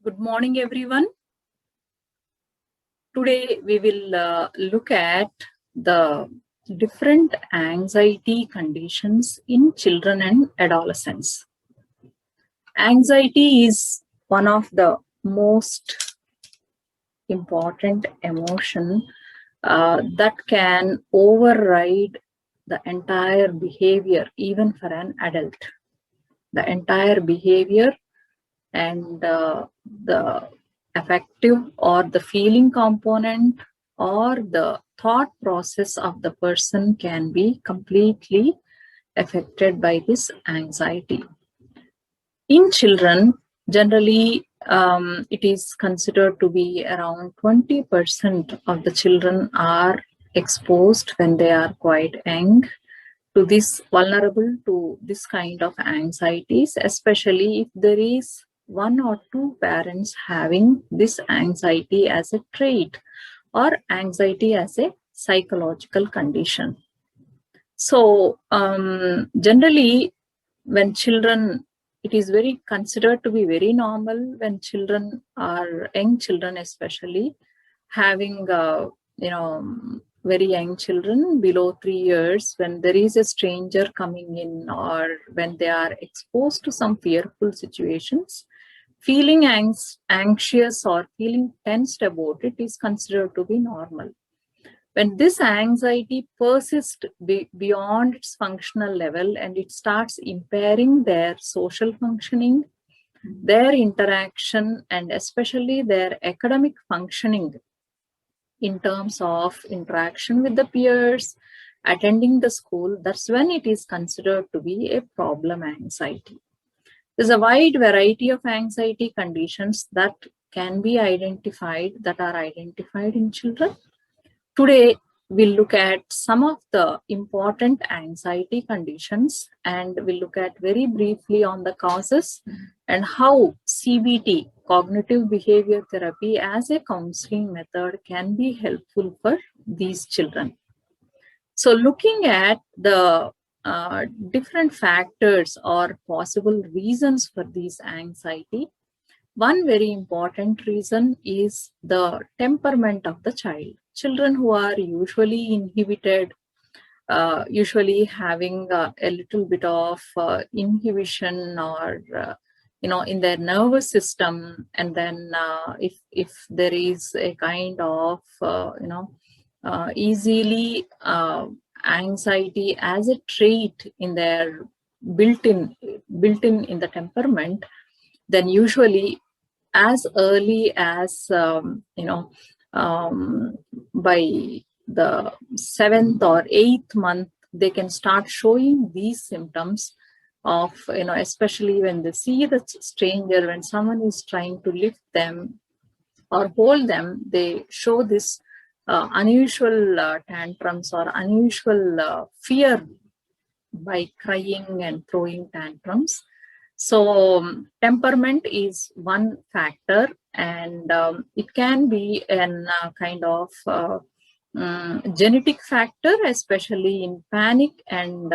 Good morning, everyone. Today, we will look at the different anxiety conditions in children and adolescents. Anxiety is one of the most important emotion that can override the entire behavior, even for an adult. The entire behavior and the affective or the feeling component or the thought process of the person can be completely affected by this anxiety. In children, generally, it is considered to be around 20% of the children are exposed when they are quite young to this, vulnerable to this kind of anxieties, especially if there is one or two parents having this anxiety as a trait or anxiety as a psychological condition. So generally, when children, it is very considered to be very normal when children are young children, especially having very young children below 3 years, when there is a stranger coming in or when they are exposed to some fearful situations, feeling anxious or feeling tensed about it is considered to be normal. When this anxiety persists beyond its functional level and it starts impairing their social functioning, their interaction, and especially their academic functioning in terms of interaction with the peers, attending the school, that's when it is considered to be a problem anxiety. There's a wide variety of anxiety conditions that can be identified, that are identified in children. Today, we'll look at some of the important anxiety conditions, and we'll look at very briefly on the causes and how CBT, cognitive behavior therapy, as a counseling method can be helpful for these children. So looking at the different factors or possible reasons for this anxiety, one very important reason is the temperament of the child. Children who are usually inhibited, usually having a little bit of inhibition or in their nervous system, and then if there is a kind of easily anxiety as a trait in their built-in in the temperament, then usually as early as by the 7th or 8th month, they can start showing these symptoms of, especially when they see the stranger, when someone is trying to lift them or hold them, they show this unusual tantrums or unusual fear by crying and throwing tantrums. So temperament is one factor, and it can be an kind of genetic factor, especially in panic and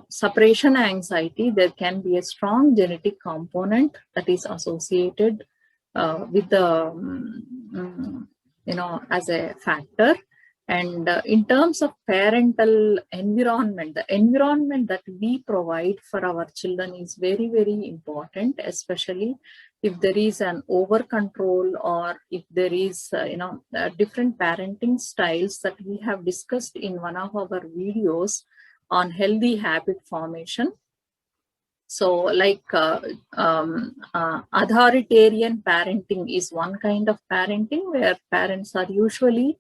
separation anxiety. There can be a strong genetic component that is associated with the as a factor. And in terms of parental environment, the environment that we provide for our children is very, very important, especially if there is an over control or if there is, different parenting styles that we have discussed in one of our videos on healthy habit formation. So like authoritarian parenting is one kind of parenting where parents are usually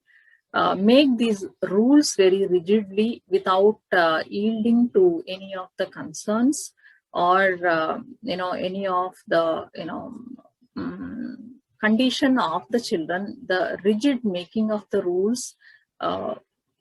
make these rules very rigidly without yielding to any of the concerns or any of the condition of the children. The rigid making of the rules,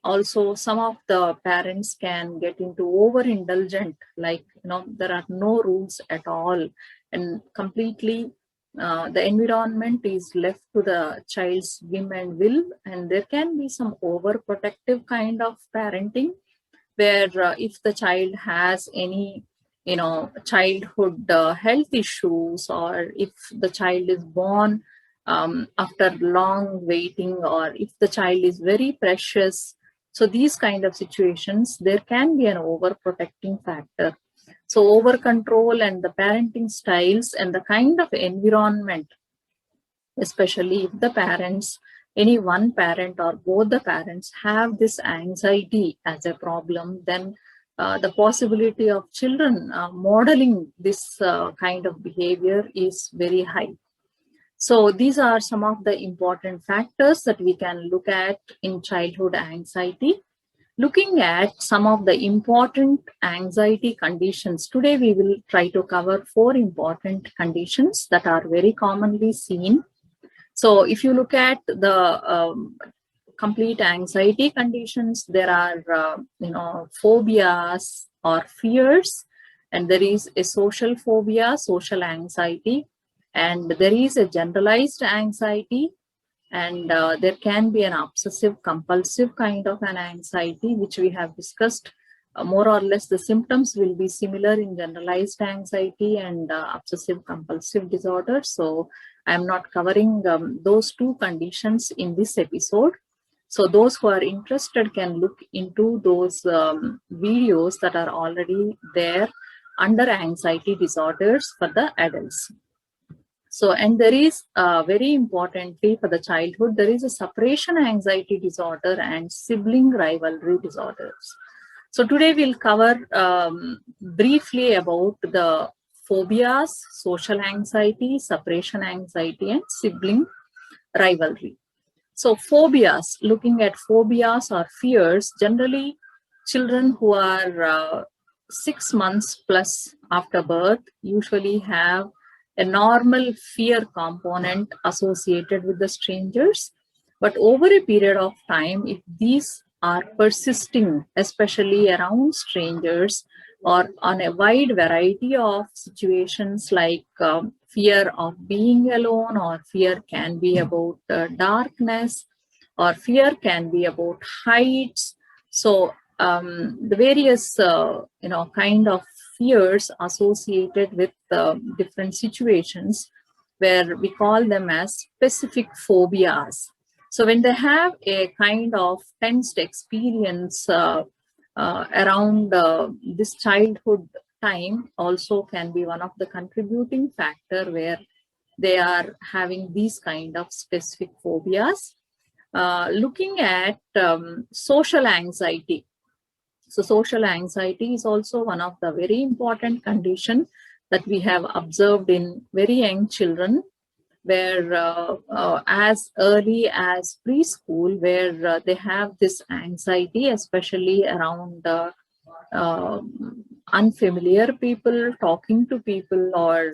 also some of the parents can get into overindulgent, like there are no rules at all, and completely the environment is left to the child's whim and will, and there can be some overprotective kind of parenting where if the child has any childhood health issues, or if the child is born after long waiting, or if the child is very precious. So these kind of situations, there can be an overprotecting factor. So over control and the parenting styles and the kind of environment, especially if the parents, any one parent or both the parents have this anxiety as a problem, then the possibility of children modeling this kind of behavior is very high. So these are some of the important factors that we can look at in childhood anxiety. Looking at some of the important anxiety conditions, today we will try to cover 4 important conditions that are very commonly seen. So if you look at the complete anxiety conditions, there are, phobias or fears, and there is a social phobia, social anxiety, and there is a generalized anxiety, and there can be an obsessive compulsive kind of an anxiety, which we have discussed. More or less the symptoms will be similar in generalized anxiety and obsessive compulsive disorder. So I am not covering those 2 conditions in this episode. So those who are interested can look into those videos that are already there under anxiety disorders for the adults. So, and there is very importantly for the childhood, there is a separation anxiety disorder and sibling rivalry disorders. So today we'll cover briefly about the phobias, social anxiety, separation anxiety, and sibling rivalry. So phobias, looking at phobias or fears, generally children who are 6 months plus after birth usually have a normal fear component associated with the strangers. But over a period of time, if these are persisting, especially around strangers or on a wide variety of situations like fear of being alone, or fear can be about darkness, or fear can be about heights. So the various kind of fears associated with different situations, where we call them as specific phobias. So when they have a kind of tensed experience around this childhood time, also can be one of the contributing factor where they are having these kind of specific phobias. Looking at social anxiety. So social anxiety is also one of the very important condition that we have observed in very young children, where as early as preschool, where they have this anxiety, especially around unfamiliar people, talking to people, or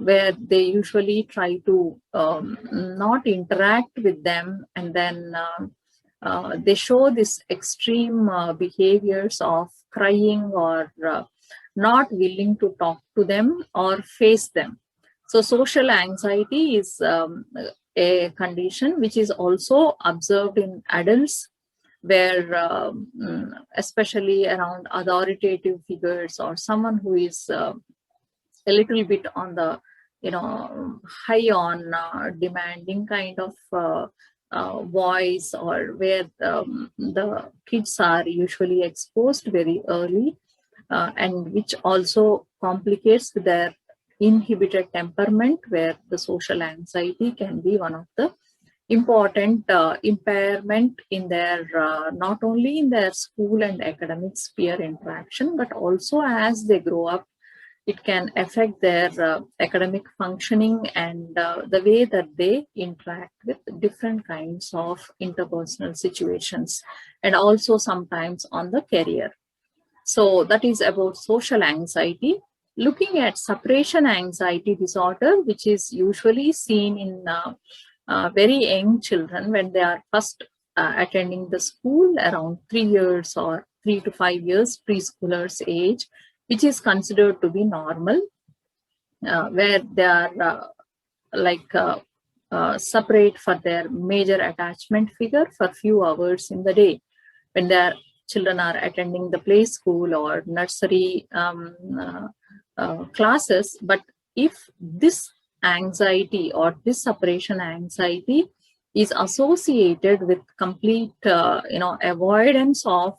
where they usually try to not interact with them, and then they show this extreme behaviors of crying, or not willing to talk to them or face them. So social anxiety is a condition which is also observed in adults, where especially around authoritative figures, or someone who is a little bit on the high on demanding kind of voice, or where the kids are usually exposed very early, and which also complicates their inhibited temperament, where the social anxiety can be one of the important impairment in their not only in their school and academic sphere interaction, but also as they grow up, it can affect their academic functioning and the way that they interact with different kinds of interpersonal situations, and also sometimes on the career. So that is about social anxiety. Looking at separation anxiety disorder, which is usually seen in very young children when they are first attending the school, around 3 years or 3 to 5 years, preschoolers age, which is considered to be normal, where they are separate for their major attachment figure for few hours in the day. When they are children are attending the play school or nursery classes. But if this anxiety or this separation anxiety is associated with complete, avoidance of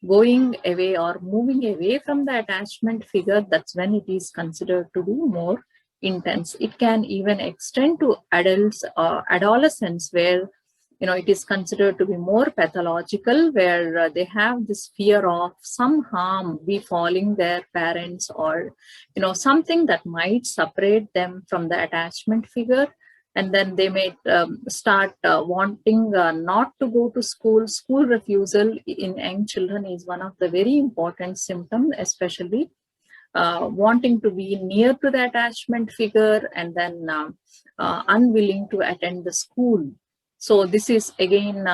going away or moving away from the attachment figure, that's when it is considered to be more intense. It can even extend to adults or adolescents, where it is considered to be more pathological, where they have this fear of some harm befalling their parents, or something that might separate them from the attachment figure. And then they may start wanting not to go to school. School refusal in young children is one of the very important symptoms, especially wanting to be near to the attachment figure, and then unwilling to attend the school. So this is again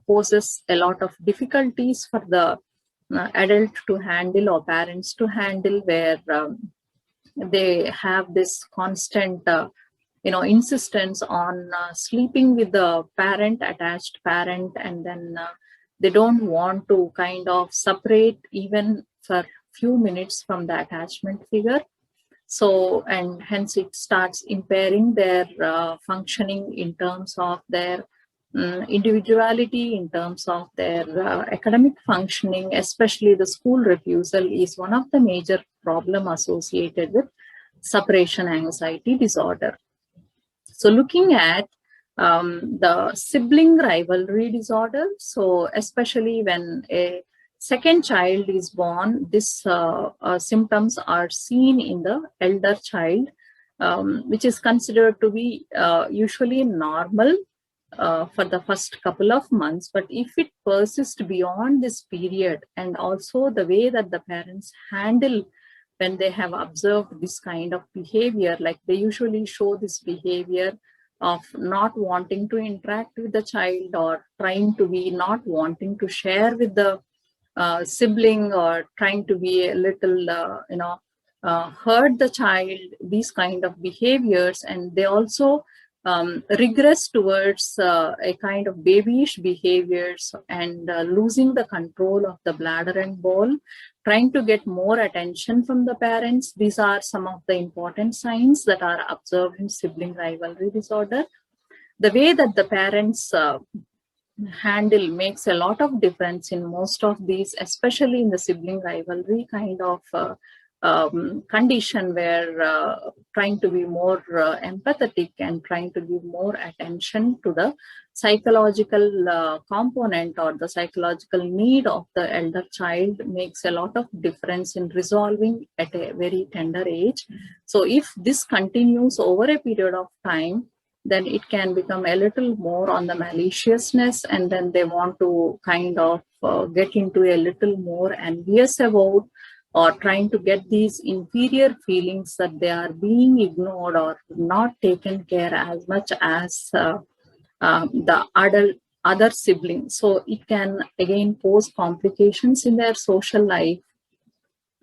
poses a lot of difficulties for the adult to handle or parents to handle, where they have this constant insistence on sleeping with the attached parent, and then they don't want to kind of separate even for few minutes from the attachment figure. So, and hence it starts impairing their functioning in terms of their individuality, in terms of their academic functioning. Especially the school refusal is one of the major problem associated with separation anxiety disorder. So looking at the sibling rivalry disorder, so especially when a second child is born, these symptoms are seen in the elder child, which is considered to be usually normal for the first couple of months. But if it persists beyond this period, and also the way that the parents handle when they have observed this kind of behavior, like they usually show this behavior of not wanting to interact with the child, or trying to be not wanting to share with the sibling, or trying to be a little, hurt the child, these kind of behaviors. And they also regress towards a kind of babyish behaviors, and losing the control of the bladder and bowel, trying to get more attention from the parents. These are some of the important signs that are observed in sibling rivalry disorder. The way that the parents handle makes a lot of difference in most of these, especially in the sibling rivalry kind of condition, where trying to be more empathetic and trying to give more attention to the psychological component or the psychological need of the elder child makes a lot of difference in resolving at a very tender age. So if this continues over a period of time, then it can become a little more on the maliciousness, and then they want to kind of get into a little more envious about, or trying to get these inferior feelings that they are being ignored or not taken care as much as the other siblings. So it can again pose complications in their social life,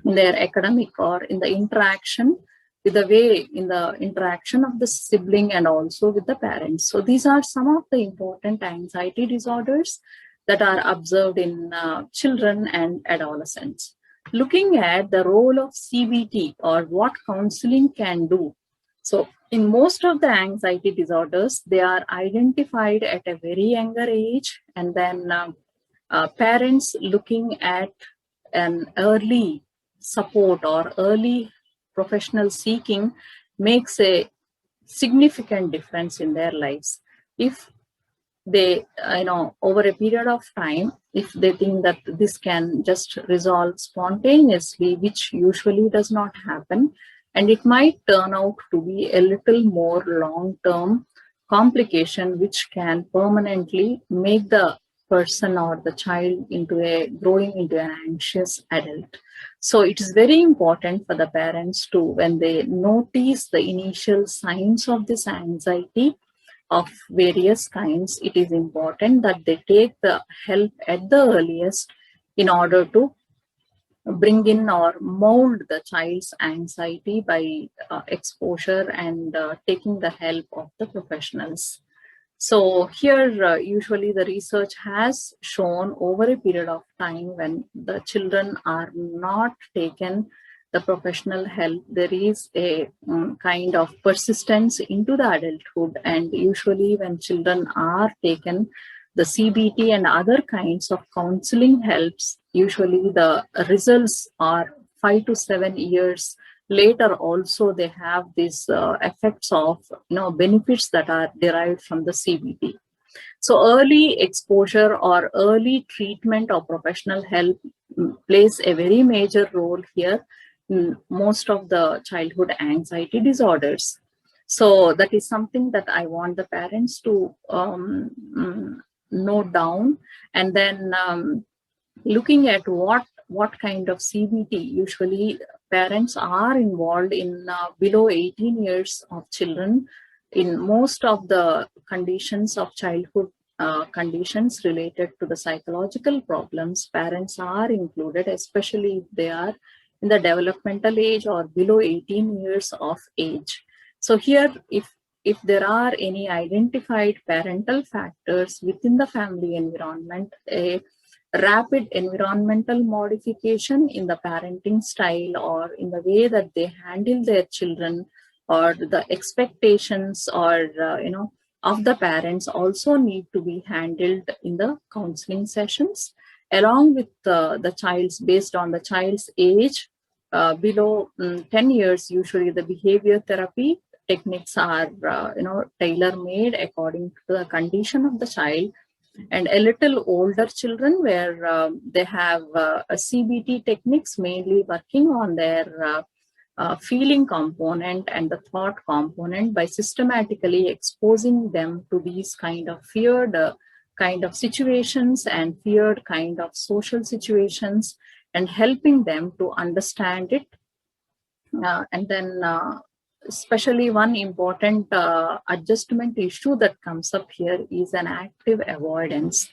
in their academic, or in the interaction with the way, in the interaction of the sibling and also with the parents. So these are some of the important anxiety disorders that are observed in children and adolescents. Looking at the role of CBT, or what counseling can do. So in most of the anxiety disorders, they are identified at a very younger age, and then parents looking at an early support or early professional seeking makes a significant difference in their lives. If they, over a period of time, if they think that this can just resolve spontaneously, which usually does not happen, and it might turn out to be a little more long-term complication, which can permanently make the person or the child growing into an anxious adult. So it is very important for the parents to, when they notice the initial signs of this anxiety of various kinds, it is important that they take the help at the earliest in order to bring in or mold the child's anxiety by exposure and taking the help of the professionals. So here, usually the research has shown over a period of time when the children are not taken the professional help, there is a kind of persistence into the adulthood. And usually when children are taken the CBT and other kinds of counseling helps, usually the results are 5 to 7 years later. Also they have these effects of benefits that are derived from the CBT. So early exposure or early treatment of professional help plays a very major role here in most of the childhood anxiety disorders. So that is something that I want the parents to note down. And then looking at what kind of CBT, usually parents are involved in below 18 years of children in most of the conditions of childhood conditions related to the psychological problems. Parents are included, especially if they are in the developmental age or below 18 years of age. So here, if there are any identified parental factors within the family environment, a rapid environmental modification in the parenting style or in the way that they handle their children, or the expectations or of the parents also need to be handled in the counseling sessions, along with the child's, based on the child's age. Below 10 years, usually the behavior therapy techniques are tailor made according to the condition of the child. And a little older children, where they have a CBT techniques mainly working on their feeling component and the thought component, by systematically exposing them to these kind of feared kind of situations and feared kind of social situations, and helping them to understand it. And then especially one important adjustment issue that comes up here is an active avoidance.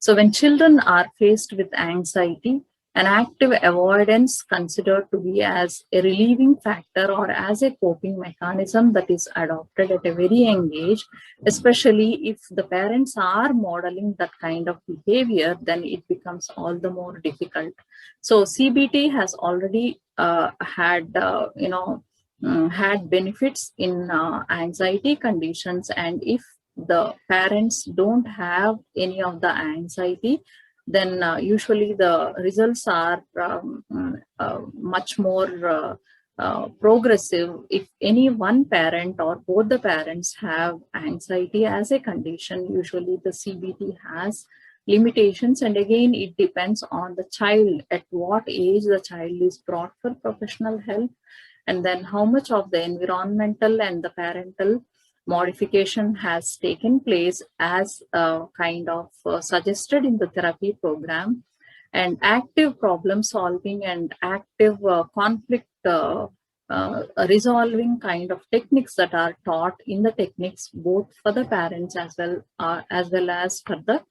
So when children are faced with anxiety, an active avoidance considered to be as a relieving factor or as a coping mechanism that is adopted at a very young age, especially if the parents are modeling that kind of behavior, then it becomes all the more difficult. So CBT has already had had benefits in anxiety conditions, and if the parents don't have any of the anxiety, then usually the results are much more progressive. If any one parent or both the parents have anxiety as a condition, usually the CBT has limitations. And again, it depends on the child, at what age the child is brought for professional help, and then how much of the environmental and the parental modification has taken place as kind of suggested in the therapy program. And active problem solving and active conflict resolving kind of techniques that are taught in the techniques, both for the parents as well as for the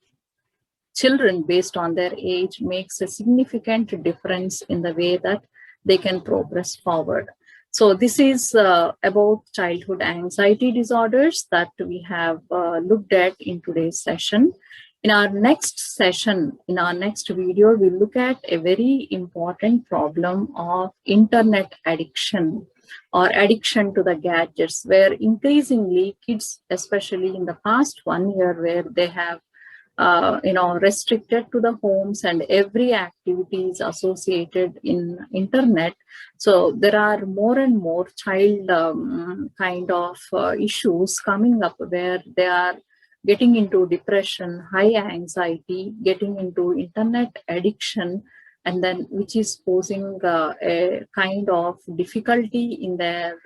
children based on their age, makes a significant difference in the way that they can progress forward. So this is about childhood anxiety disorders that we have looked at in today's session. In our next session, in our next video, we'll look at a very important problem of internet addiction or addiction to the gadgets, where increasingly kids, especially in the past 1 year, where they have restricted to the homes and every activity is associated in internet. So there are more and more child kind of issues coming up, where they are getting into depression, high anxiety, getting into internet addiction, and then which is posing a kind of difficulty in their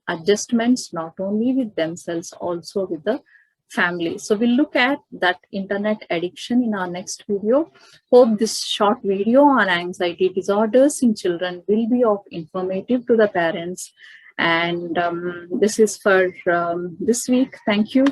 adjustments, not only with themselves, also with the family. So we'll look at that internet addiction in our next video. Hope this short video on anxiety disorders in children will be of informative to the parents. And this is for this week. Thank you.